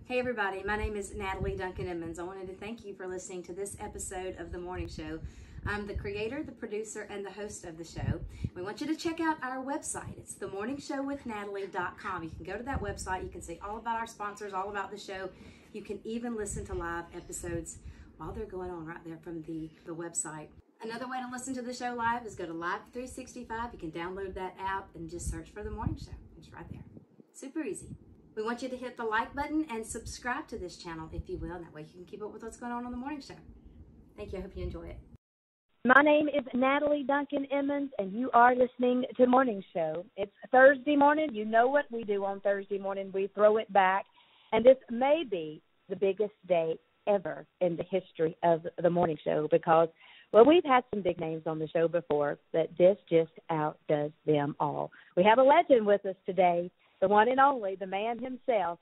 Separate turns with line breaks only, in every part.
Hey everybody, my name is Natalie Duncan-Emmons. I wanted to thank you for listening to this episode of The Morning Show. I'm the creator, the producer, and the host of the show. We want you to check out our website. It's themorningshowwithnatalie.com. You can go to that website. You can see all about our sponsors, all about the show. You can even listen to live episodes while they're going on right there from the website. Another way to listen to the show live is go to Live 365. You can download that app and just search for The Morning Show. It's right there. Super easy. We want you to hit the like button and subscribe to this channel, if you will. That way you can keep up with what's going on the morning show. Thank you. I hope you enjoy it.
My name is Natalie Duncan-Emmons, and you are listening to Morning Show. It's Thursday morning. You know what we do on Thursday morning. We throw it back. And this may be the biggest day ever in the history of the Morning Show because, well, we've had some big names on the show before, but this just outdoes them all. We have a legend with us today. The one and only, the man himself,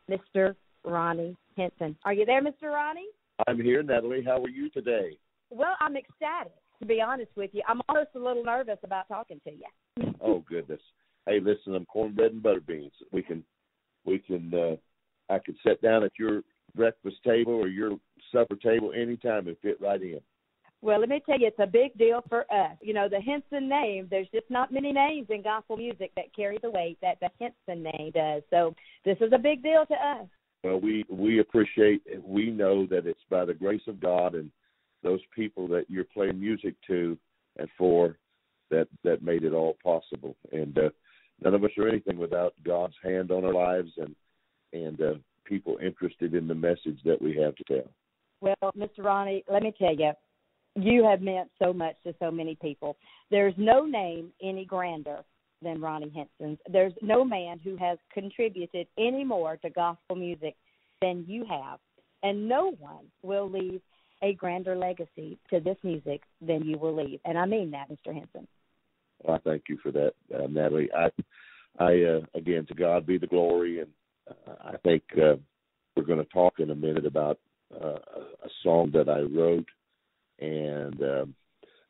Mr. Ronny Hinson. Are you there, Mr. Ronny?
I'm here, Natalie. How are you today?
Well, I'm ecstatic, to be honest with you. I'm almost a little nervous about talking to you.
Oh, goodness. Hey, listen, I'm cornbread and butter beans. I could sit down at your breakfast table or your supper table anytime and fit right in.
Well, let me tell you, it's a big deal for us. You know, the Hinson name, there's just not many names in gospel music that carry the weight that the Hinson name does. So this is a big deal to us.
Well, we appreciate it. We know that it's by the grace of God and those people that you're playing music to and for that made it all possible. And none of us are anything without God's hand on our lives and people interested in the message that we have to tell.
Well, Mr. Ronny, let me tell you, you have meant so much to so many people. There's no name any grander than Ronny Hinson's. There's no man who has contributed any more to gospel music than you have. And no one will leave a grander legacy to this music than you will leave. And I mean that, Mr. Hinson.
Well, I thank you for that, Natalie. I again, to God be the glory. And I think we're going to talk in a minute about a song that I wrote. And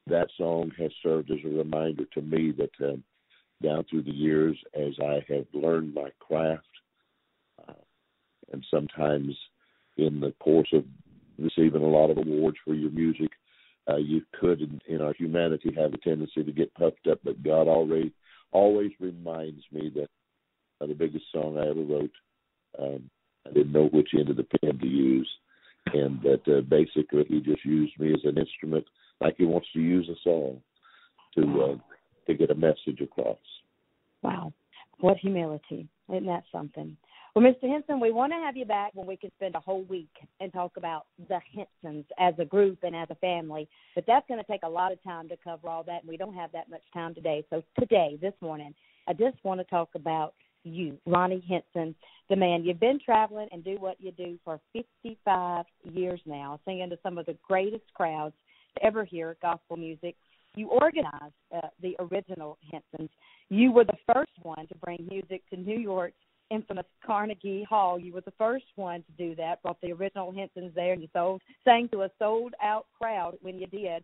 that song has served as a reminder to me that down through the years, as I have learned my craft, and sometimes in the course of receiving a lot of awards for your music, you could, in our humanity, have a tendency to get puffed up. But God always reminds me that the biggest song I ever wrote, I didn't know which end of the pen to use. And that basically he just used me as an instrument like he wants to use us all to get a message across.
Wow. What humility. Isn't that something? Well, Mr. Hinson, we want to have you back when we can spend a whole week and talk about the Hinsons as a group and as a family. But that's going to take a lot of time to cover all that, and we don't have that much time today. So today, this morning, I just want to talk about you, Ronny Hinson, the man. You've been traveling and do what you do for 55 years now, singing to some of the greatest crowds to ever hear gospel music. You organized the original Hinsons. You were the first one to bring music to New York's infamous Carnegie Hall. You were the first one to do that, brought the original Hinsons there, and you sang to a sold-out crowd when you did.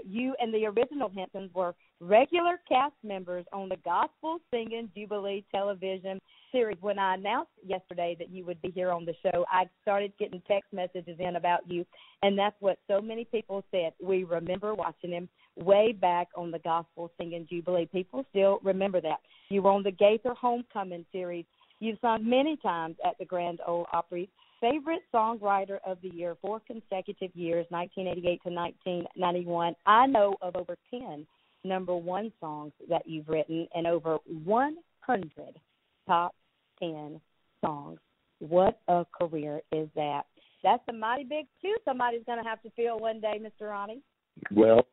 You and the original Hinsons were regular cast members on the Gospel Singing Jubilee television series. When I announced yesterday that you would be here on the show, I started getting text messages in about you, and that's what so many people said. We remember watching him way back on the Gospel Singing Jubilee. People still remember that. You were on the Gaither Homecoming series. You've sung many times at the Grand Ole Opry. Favorite Songwriter of the Year, 4 consecutive years, 1988 to 1991. I know of over 10 number one songs that you've written and over 100 top 10 songs. What a career is that? That's a mighty big shoe somebody's going to have to fill one day, Mr. Ronny.
Well,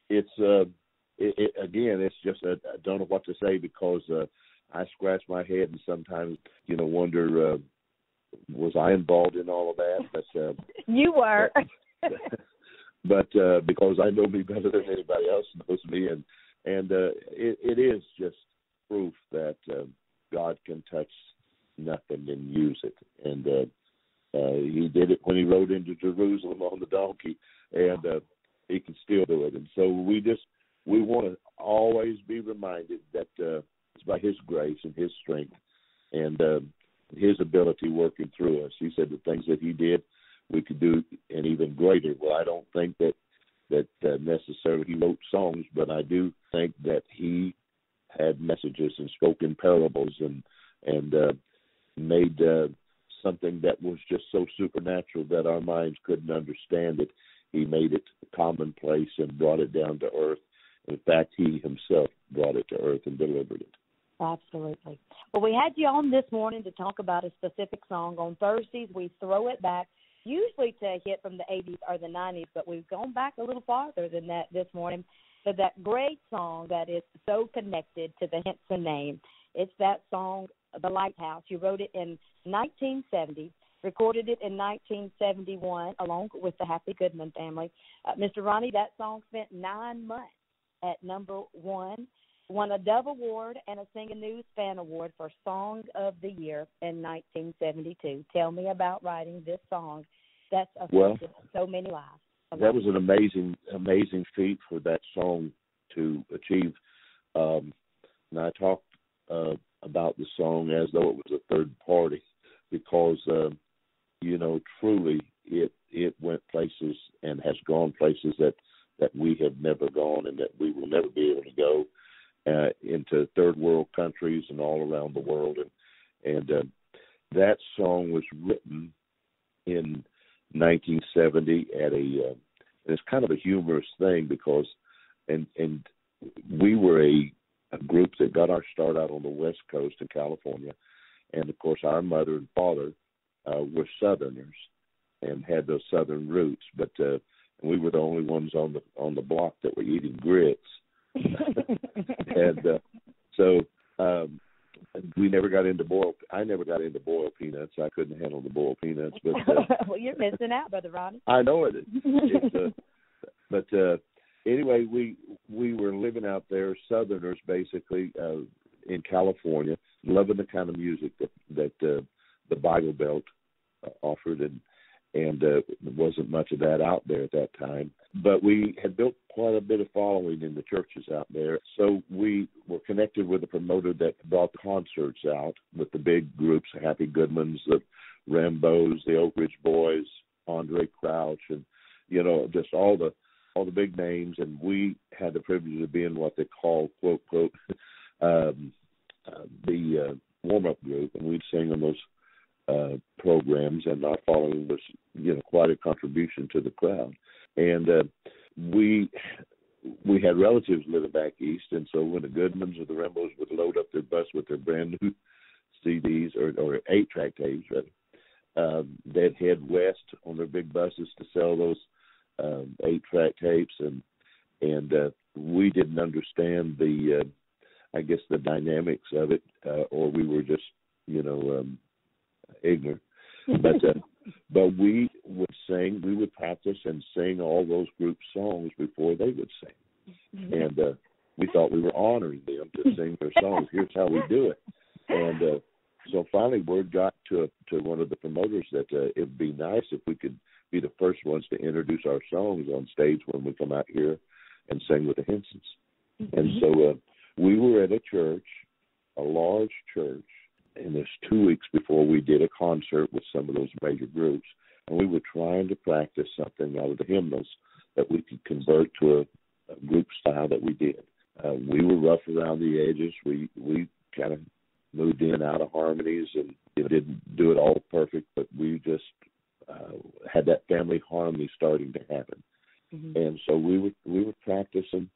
it's just I don't know what to say because I scratch my head and sometimes, wonder, was I involved in all of that? But
you were.
But because I know me better than anybody else knows me, and it is just proof that God can touch nothing and use it. And he did it when he rode into Jerusalem on the donkey, and he can still do it. And so we want to always be reminded that it's by his grace and his strength. And his ability working through us. He said the things that he did, we could do and even greater. Well, I don't think that necessarily he wrote songs, but I do think that he had messages and spoke in parables and made something that was just so supernatural that our minds couldn't understand it. He made it commonplace and brought it down to earth. In fact, he himself brought it to earth and delivered it.
Absolutely. Well, we had you on this morning to talk about a specific song. On Thursdays, we throw it back, usually to a hit from the 80s or the 90s, but we've gone back a little farther than that this morning to that great song that is so connected to the Hinson name. It's that song, The Lighthouse. You wrote it in 1970, recorded it in 1971 along with the Happy Goodman family. Mr. Ronny, that song spent 9 months at number 1, won a Dove Award and a Singing News Fan Award for Song of the Year in 1972. Tell me about writing this song that's affected so many lives.
That was an amazing feat for that song to achieve. And I talked about the song as though it was a third party because, truly it went places and has gone places that we have never gone and that we will never be able to go. Into third world countries and all around the world, and that song was written in 1970 at it's kind of a humorous thing because and we were a group that got our start out on the West Coast in California, and of course our mother and father were Southerners and had those Southern roots, but we were the only ones on the block that were eating grits. And so we never got into I never got into boiled peanuts. I couldn't handle the boiled peanuts. But
well, you're missing out, Brother Ronny.
I know it is. But anyway, we were living out there, Southerners basically, in California, loving the kind of music that the Bible Belt offered, and there wasn't much of that out there at that time. But we had built quite a bit of following in the churches out there. So we were connected with a promoter that brought concerts out with the big groups, Happy Goodmans, the Rambos, the Oak Ridge Boys, Andre Crouch, and, just all the big names. And we had the privilege of being what they call, quote, quote, the warm-up group. And we'd sing on those programs, and our following was, quite a contribution to the crowd. And we had relatives living back east, and so when the Goodmans or the Rambos would load up their bus with their brand new CDs or 8-track tapes, they'd head west on their big buses to sell those 8-track tapes, and we didn't understand the dynamics of it, or we were just ignorant. But we would sing, we would practice and sing all those group songs before they would sing. And we thought we were honoring them to sing their songs. Here's how we do it. And so finally word got to one of the promoters that it would be nice if we could be the first ones to introduce our songs on stage when we come out here and sing with the Hinsons. And so we were at a church, a large church, and it's 2 weeks before we did a concert with some of those major groups, and we were trying to practice something out of the hymnals that we could convert to a group style that we did. We were rough around the edges. We kind of moved in and out of harmonies and didn't do it all perfect, but we just had that family harmony starting to happen. And so we were practicing,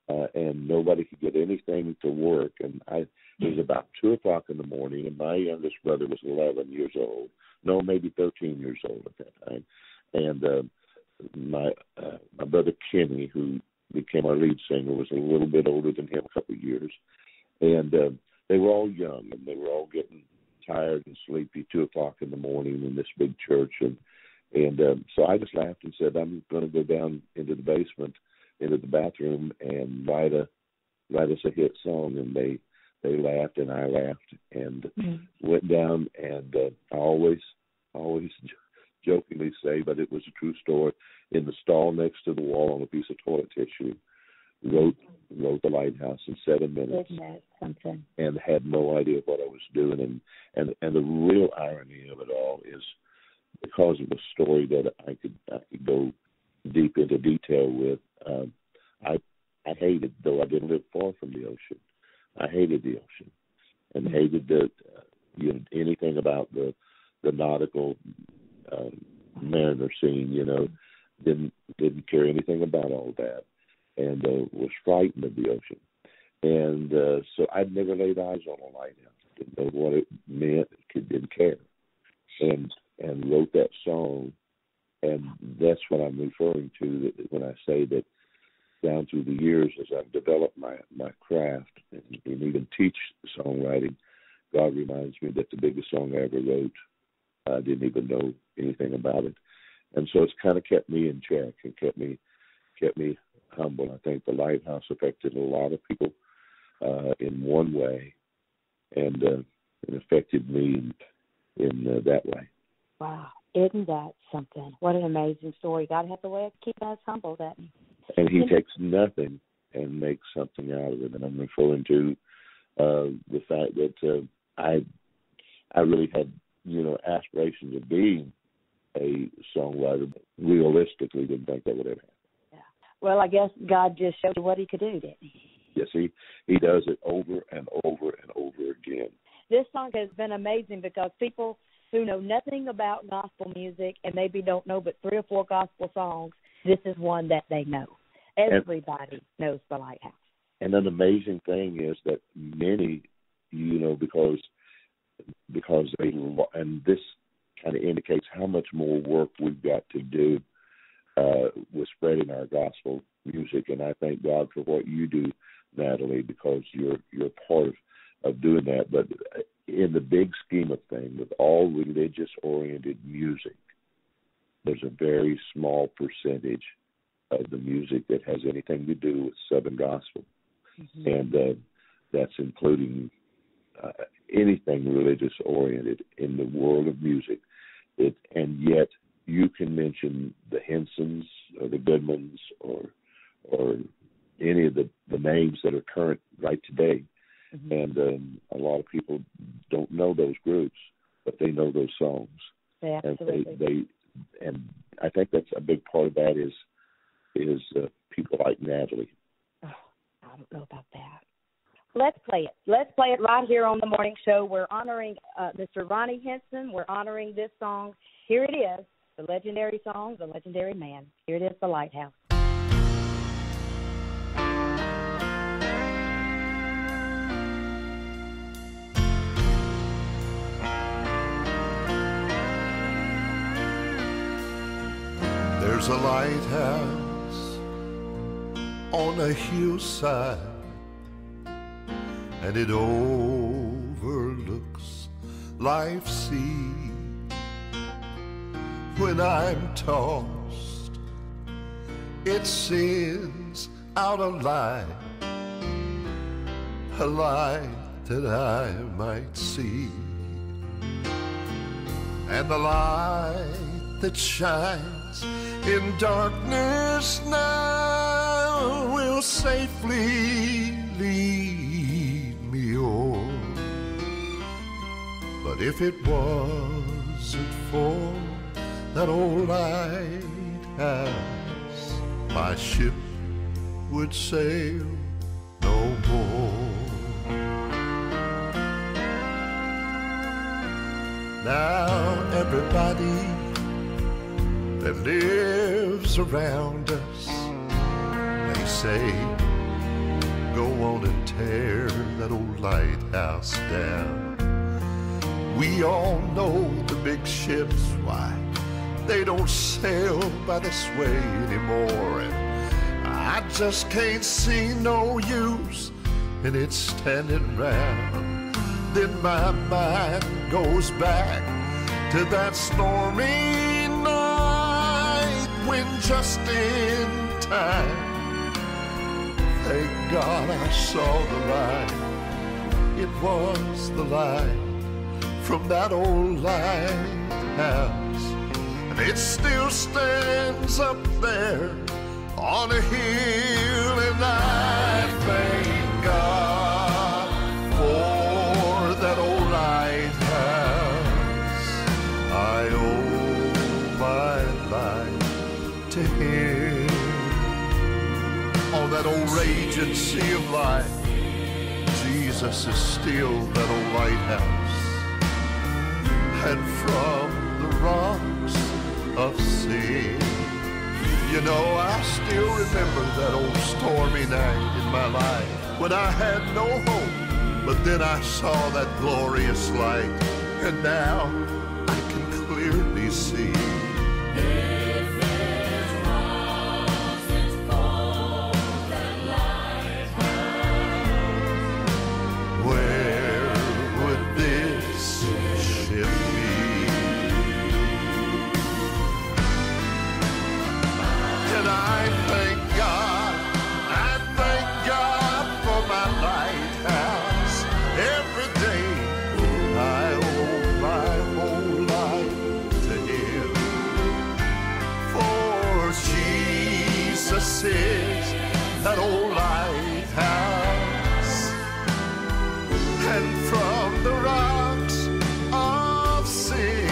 and nobody could get anything to work. And it was about 2:00 in the morning, and my youngest brother was 11 years old. No, maybe 13 years old at that time. And my brother Kenny, who became our lead singer, was a little bit older than him, a couple of years. And they were all young, and they were all getting tired and sleepy, 2:00 in the morning in this big church. And so I just laughed and said, I'm going to go down into the basement, into the bathroom, and write us a hit song. And they laughed, and I laughed, and went down. And I always jokingly say, but it was a true story, in the stall next to the wall on a piece of toilet tissue wrote the Lighthouse in 7 minutes,
Isn't that something?
and had no idea what I was doing. And the real irony of it all is, because of a story that I could go deep into detail with, I hated, though I didn't live far from the ocean, I hated the ocean, and hated anything about the nautical mariner scene. Didn't care anything about all that, and was frightened of the ocean. And so I'd never laid eyes on a lighthouse. Didn't know what it meant. Didn't care. And wrote that song. And that's what I'm referring to when I say that down through the years, as I've developed my craft and even teach songwriting, God reminds me that the biggest song I ever wrote, I didn't even know anything about it. And so it's kind of kept me in check and kept me humble. I think the Lighthouse affected a lot of people in one way, and it affected me in that way.
Wow. Isn't that something? What an amazing story. God has a way of keeping us humble, doesn't he?
And he takes nothing and makes something out of it. And I'm referring to the fact that I really had, aspirations of being a songwriter, but realistically didn't think that would ever happen.
Yeah. Well, I guess God just showed you what he could do, didn't he?
Yes, he does it over and over and over again.
This song has been amazing because people who know nothing about gospel music and maybe don't know but 3 or 4 gospel songs, this is one that they know. Everybody knows the Lighthouse.
And an amazing thing is that many, because they, and this kind of indicates how much more work we've got to do with spreading our gospel music. And I thank God for what you do, Natalie, because you're part of doing that. But in the big scheme of things, with all religious-oriented music, there's a very small percentage of the music that has anything to do with Southern gospel. Mm-hmm. And that's including anything religious-oriented in the world of music. And yet you can mention the Hinsons or the Goodmans or any of the names that are current right today. Mm-hmm. And a lot of people don't know those groups, but they know those songs.
Yeah, absolutely.
And I think that's a big part of that is people like Natalie.
Oh, I don't know about that. Let's play it. Let's play it right here on the morning show. We're honoring Mr. Ronny Hinson. We're honoring this song. Here it is, the legendary song, the legendary man. Here it is, The Lighthouse.
There's a lighthouse on a hillside, and it overlooks life's sea. When I'm tossed, it sends out a light that I might see. And the light that shines in darkness now will safely lead me on. But if it wasn't for that old lighthouse, my ship would sail no more. Now everybody that lives around us, they say, go on and tear that old lighthouse down. We all know the big ships, why they don't sail by this way anymore. And I just can't see no use in it standing round. Then my mind goes back to that stormy night when just in time, thank God I saw the light. It was the light from that old lighthouse, and it still stands up there on a hill, and I thank God for that old lighthouse. I owe my life to him. On that old raging sea of life, Jesus is still that old lighthouse. And from the rocks of sin, you know, I still remember that old stormy night in my life when I had no hope, but then I saw that glorious light, and now I can clearly see. Is that old lighthouse, and from the rocks of sin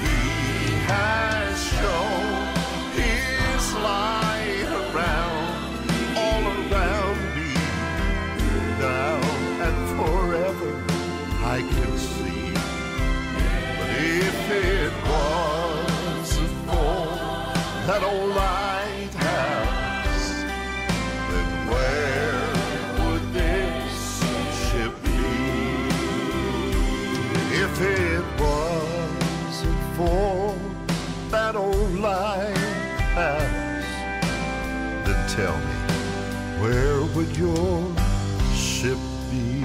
he has shown his light around, all around me now and forever I can see. But if it wasn't for that old lighthouse, if it wasn't for that old lighthouse, then tell me, where would your ship be?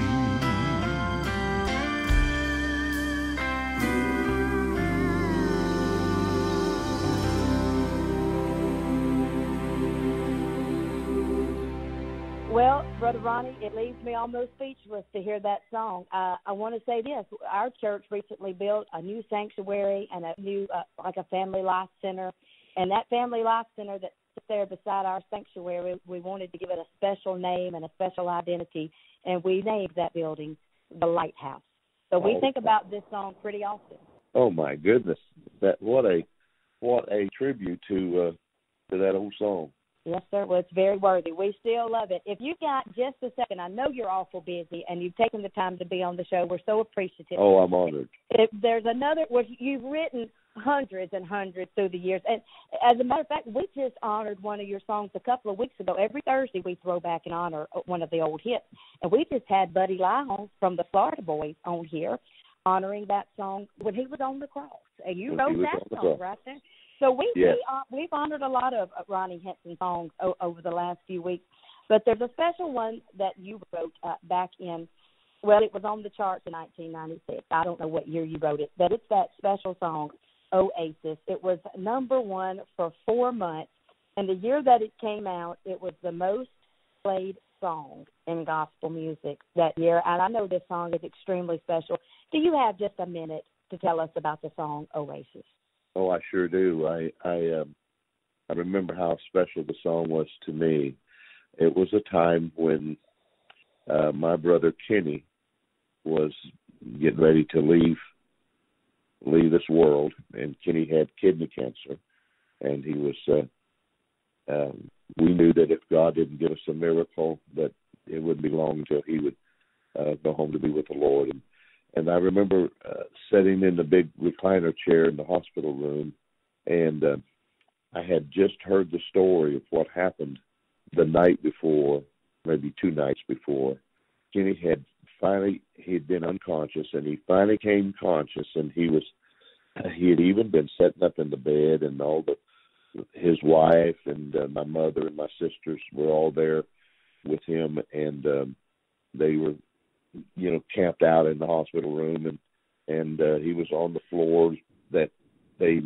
Well, Brother Ronnie, it leaves me almost speechless to hear that song. I want to say this. Our church recently built a new sanctuary and a new, like a family life center. And that family life center that's there beside our sanctuary, we wanted to give it a special name and a special identity, and we named that building the Lighthouse. So we think about this song pretty often.
Oh, my goodness. What a tribute to that old song.
Yes, sir. Well, it's very worthy. We still love it. If you got just a second, I know you're awful busy, and you've taken the time to be on the show. We're so appreciative.
Oh, I'm honored.
If there's another, well, you've written hundreds and hundreds through the years. And as a matter of fact, we just honored one of your songs a couple of weeks ago. Every Thursday we throw back and honor one of the old hits. And we just had Buddy Lyons from the Florida Boys on here honoring that song when he was on the cross. And you wrote that song right there. So we've honored a lot of Ronny Hinson songs over the last few weeks, but there's a special one that you wrote back in, well, it was on the charts in 1996. I don't know what year you wrote it, but it's that special song, Oasis. It was number one for 4 months, and the year that it came out, it was the most played song in gospel music that year, and I know this song is extremely special. Do you have just a minute to tell us about the song Oasis?
Oh, I sure do. I remember how special the song was to me. It was a time when my brother Kenny was getting ready to leave this world, and Kenny had kidney cancer, and he was. We knew that if God didn't give us a miracle, that it wouldn't be long until he would go home to be with the Lord. And I remember sitting in the big recliner chair in the hospital room, and I had just heard the story of what happened the night before, maybe 2 nights before. Kenny had been unconscious, and he finally came conscious, and he had even been sitting up in the bed, and his wife and my mother and my sisters were all there with him, and they were, camped out in the hospital room, and he was on the floor that they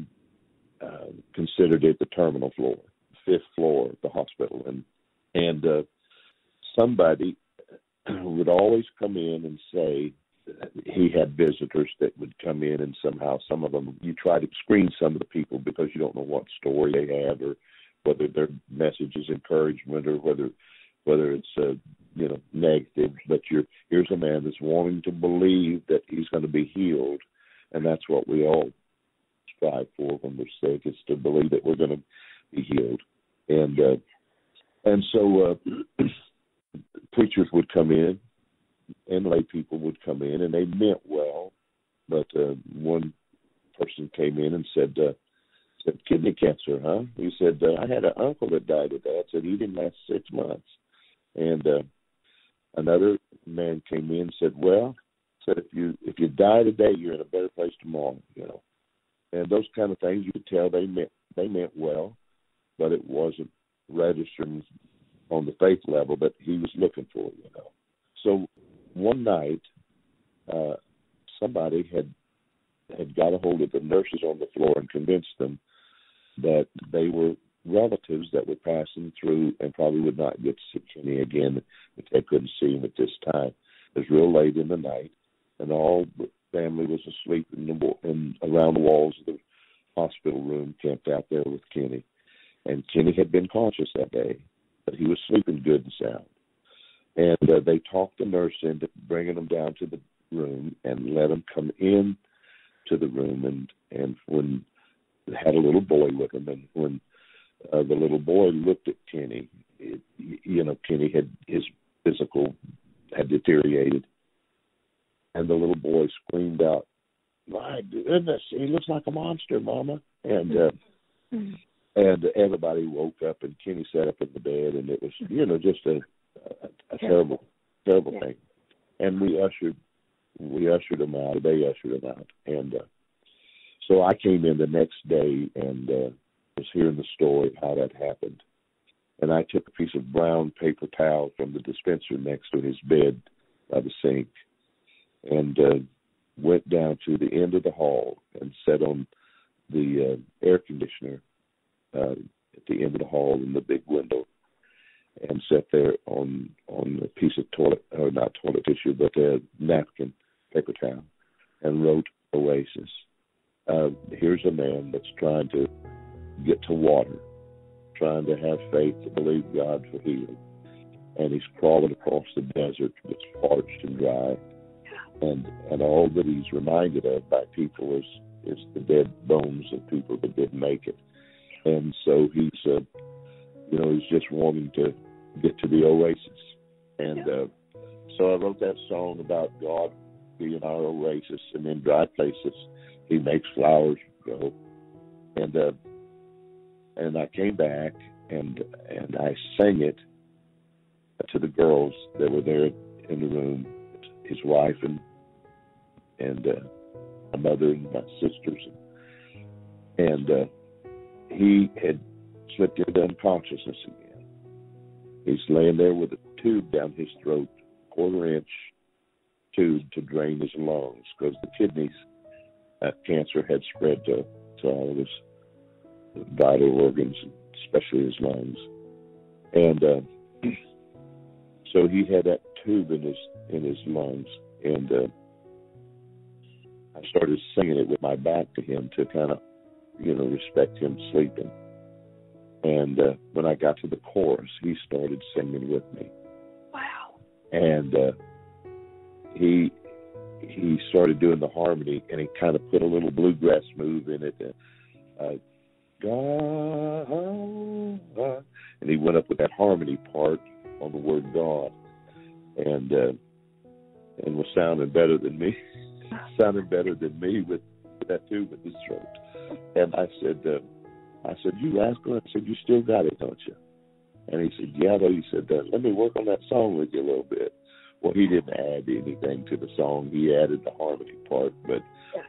considered it the terminal floor, 5th floor of the hospital, and somebody would always come in and say he had visitors that would come in, and somehow some of them, you try to screen some of the people because you don't know what story they have or whether their message is encouragement or whether it's negative. But here's a man that's wanting to believe that he's going to be healed, and that's what we all strive for when we're sick, is to believe that we're going to be healed. And so preachers would come in and lay people would come in, and they meant well. But one person came in and said, kidney cancer, huh? He said, I had an uncle that died of that. Said he didn't last 6 months. And another man came in and said, well, said if you die today, you're in a better place tomorrow, And those kind of things, you could tell they meant well, but it wasn't registering on the faith level that he was looking for, So one night, somebody had got a hold of the nurses on the floor and convinced them that they were relatives that were passing through and probably would not get to see Kenny again if they couldn't see him at this time. It was real late in the night, and all the family was asleep around the walls of the hospital room, camped out there with Kenny. And Kenny had been conscious that day, but he was sleeping good and sound. And they talked the nurse into bringing him down to the room and let him come in to the room. And when they had a little boy with him, and when the little boy looked at Kenny, Kenny his physical had deteriorated. And the little boy screamed out, my goodness, he looks like a monster, Mama. And everybody woke up, and Kenny sat up in the bed, and it was, just a terrible, terrible thing. And we ushered him out. They ushered him out. And so I came in the next day and was hearing the story of how that happened. And I took a piece of brown paper towel from the dispenser next to his bed by the sink and went down to the end of the hall and sat on the air conditioner at the end of the hall in the big window, and sat there on a piece of not toilet tissue, but a napkin, paper towel, and wrote Oasis. Here's a man that's trying to get to water, trying to have faith to believe God for healing. And he's crawling across the desert that's parched and dry. And all that he's reminded of by people is the dead bones of people that didn't make it. And so he's just wanting to get to the oasis. And so I wrote that song about God being our oasis, and in dry places he makes flowers grow. And I came back and I sang it to the girls that were there in the room, his wife and my mother and my sisters. And he had slipped into unconsciousness again. He's laying there with a tube down his throat, 1/4-inch tube to drain his lungs, because the kidneys cancer had spread to all of his vital organs, especially his lungs. And so he had that tube in his lungs, and I started singing it with my back to him to kind of, respect him sleeping. And when I got to the chorus, he started singing with me.
Wow.
And he started doing the harmony, and he kind of put a little bluegrass move in it. God, and he went up with that harmony part on the word God, and was sounding better than me. With that tube in his throat. And I said, you rascal, I said, you still got it, don't you? And he said, yeah, though. He said, let me work on that song with you a little bit. Well, he didn't add anything to the song. He added the harmony part, but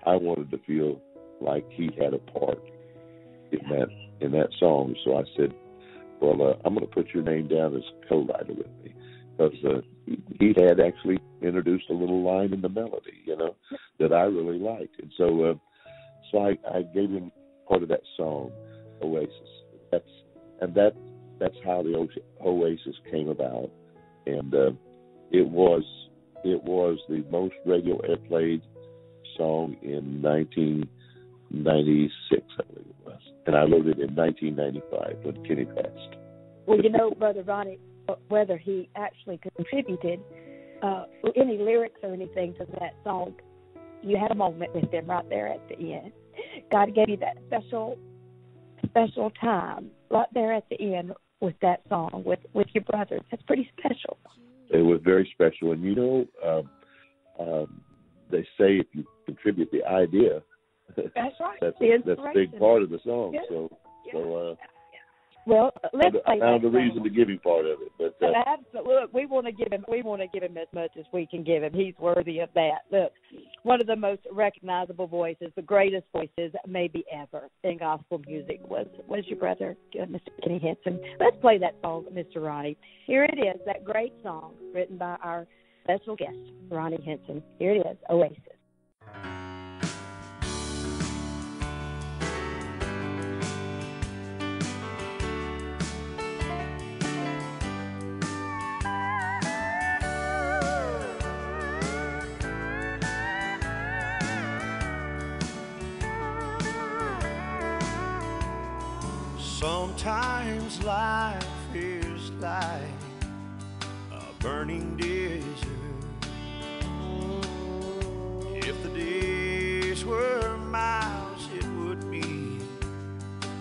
I wanted to feel like he had a part in that song. So I said, well, I'm going to put your name down as co-writer with me, because he had actually introduced a little line in the melody, that I really liked. And so I gave him part of that song, Oasis. That's how the Oasis came about. And it was the most radio airplayed song in 96, I believe it was. And I wrote it in 1995 when Kenny passed.
Well, Brother Ronnie, whether he actually contributed any lyrics or anything to that song, you had a moment with him right there at the end. God gave you that special time right there at the end with that song, with your brothers. That's pretty special.
It was very special. And, they say if you contribute the idea,
that's right.
that's a big part of the song. Yeah.
Well, let's
I found a reason to give him part of it, but
absolutely. Look, we want to give him as much as we can give him. He's worthy of that. Look, one of the most recognizable voices, the greatest voices maybe ever in gospel music was your brother, Mr. Kenny Hinson. Let's play that song, Mr. Ronnie. Here it is, that great song written by our special guest, Ronny Hinson. Here it is, Oasis.
Sometimes life is like a burning desert. If the days were miles, it would be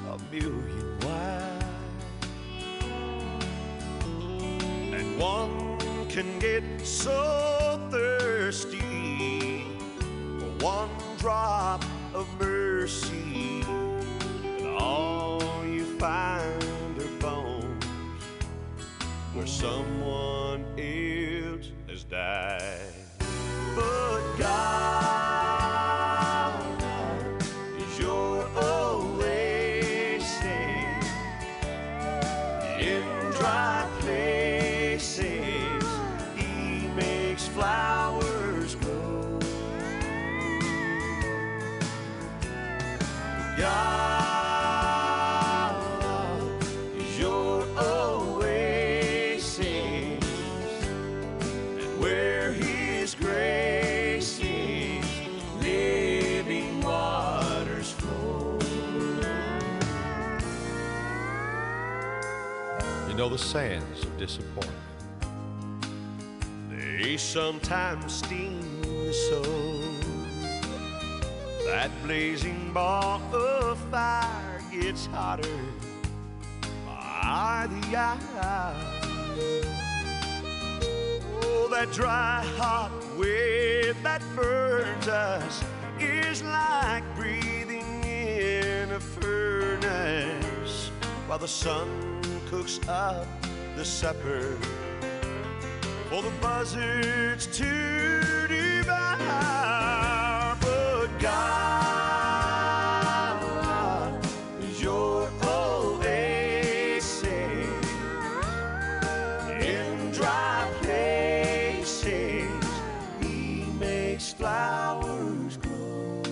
a million wide. And one can get so thirsty for one drop of mercy, and all you find are bones where someone else has died. But God is your oasis in dry places. He makes flowers grow. God is your oasis, and where His grace is, living waters flow. You know, the sands of disappointment, they sometimes sting the soul. That blazing ball of fire gets hotter by the hour. Oh, that dry, hot wind that burns us is like breathing in a furnace while the sun cooks up the supper for the buzzards to devour. But God is your oasis in dry places. He makes flowers grow.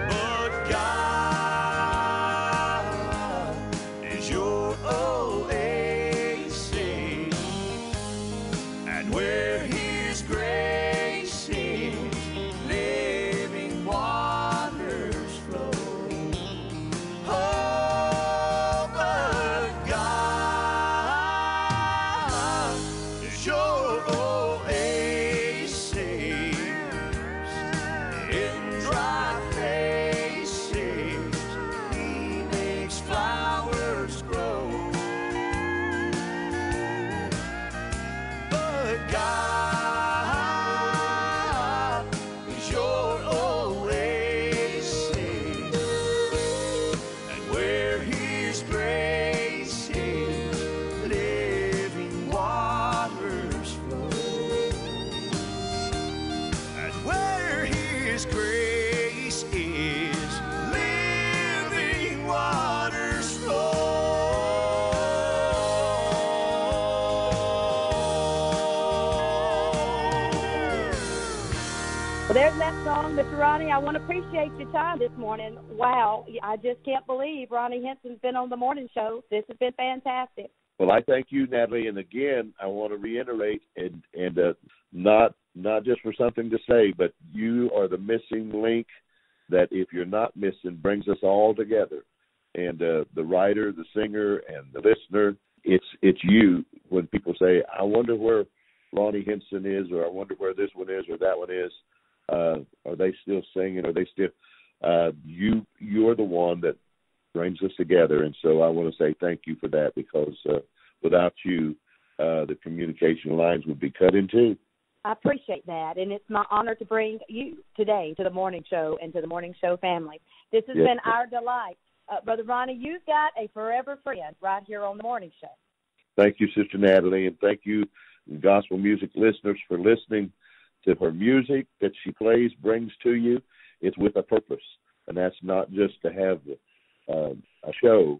But God is your oasis, and where His grace is, living waters flow. Oh, but God is your oasis in dry places. He makes flowers grow. But God is your oasis, and where His grace is, living waters flow. And where His grace is, living waters flow.
Well, there's that song, Mr. Ronnie. I want to appreciate your time this morning. Wow, I just can't believe Ronny Hinson's been on the morning show. This has been fantastic.
Well, I thank you, Natalie. And again, I want to reiterate and not not just for something to say, but you are the missing link that, if you're not missing, brings us all together. And the writer, the singer, and the listener, it's you. When people say, I wonder where Ronny Hinson is, or I wonder where this one is or that one is, are they still singing? Are they still you're the one that brings us together. And so I want to say thank you for that, because without you, the communication lines would be cut in two.
I appreciate that, and it's my honor to bring you today to the morning show and to the morning show family. This has been our delight. Brother Ronny, you've got a forever friend right here on the morning show.
Thank you, Sister Natalie, and thank you, gospel music listeners, for listening to her music that she plays, brings to you. It's with a purpose, and that's not just to have a show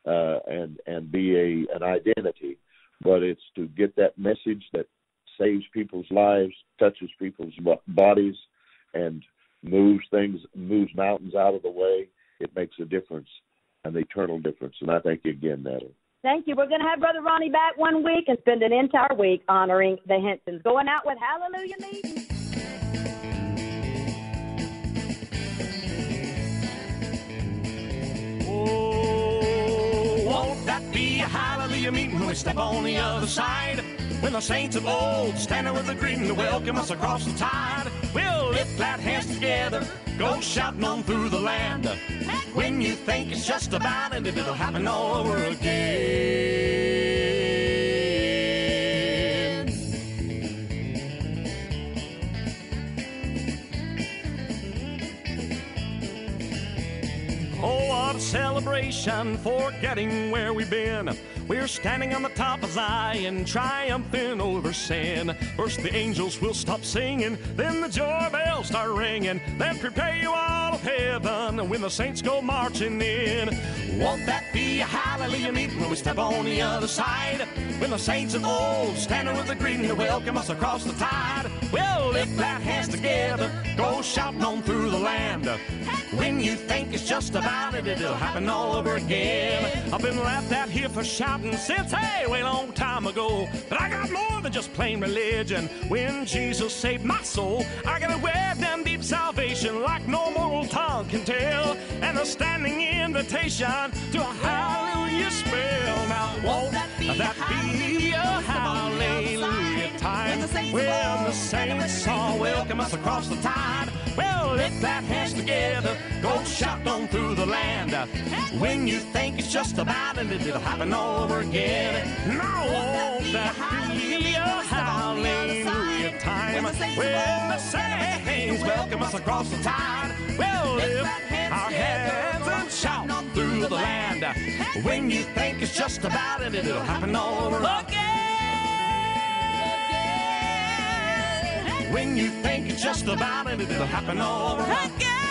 and be an identity, but it's to get that message that saves people's lives, touches people's bodies, and moves mountains out of the way. It makes a difference, an eternal difference. And I thank you again, Natalie.
Thank you. We're going to have Brother Ronny back one week and spend an entire week honoring the Hinsons. Going out with Hallelujah Meeting.
Oh, won't that be a hallelujah meeting when we step on the other side? When the saints of old standing with a greeting to welcome us across the tide. We'll lift glad hands together, go shouting on through the land. When you think it's just about it, it'll happen all over again. Oh, what a celebration, forgetting where we've been. We're standing on the top of Zion, triumphing over sin. First the angels will stop singing, then the joy bells start ringing. Then prepare you all of heaven when the saints go marching in. Won't that be a hallelujah meeting when we step on the other side? When the saints of old standing with a greeting to welcome us across the tide. We'll lift our hands together, go shouting on through the land. When you think it's just about it, it'll happen all over again. I've been laughed at here for shouting since, hey, way long time ago. But I got more than just plain religion. When Jesus saved my soul, I got a way damn deep salvation like no mortal tongue can tell. And a standing invitation to a hallelujah spell. Now won't that be a hallelujah time? When the saints all welcome us across the tide. Well, lift that hands together, go shout on through the land. When you think it's just about it, it'll happen all over again. Now won't that be a hallelujah time? When the saints welcome us across the tide. Well, lift our hands and shout through the land. When you think it's just about it, it'll happen all over again. When you think it's just about it, it'll happen all over again.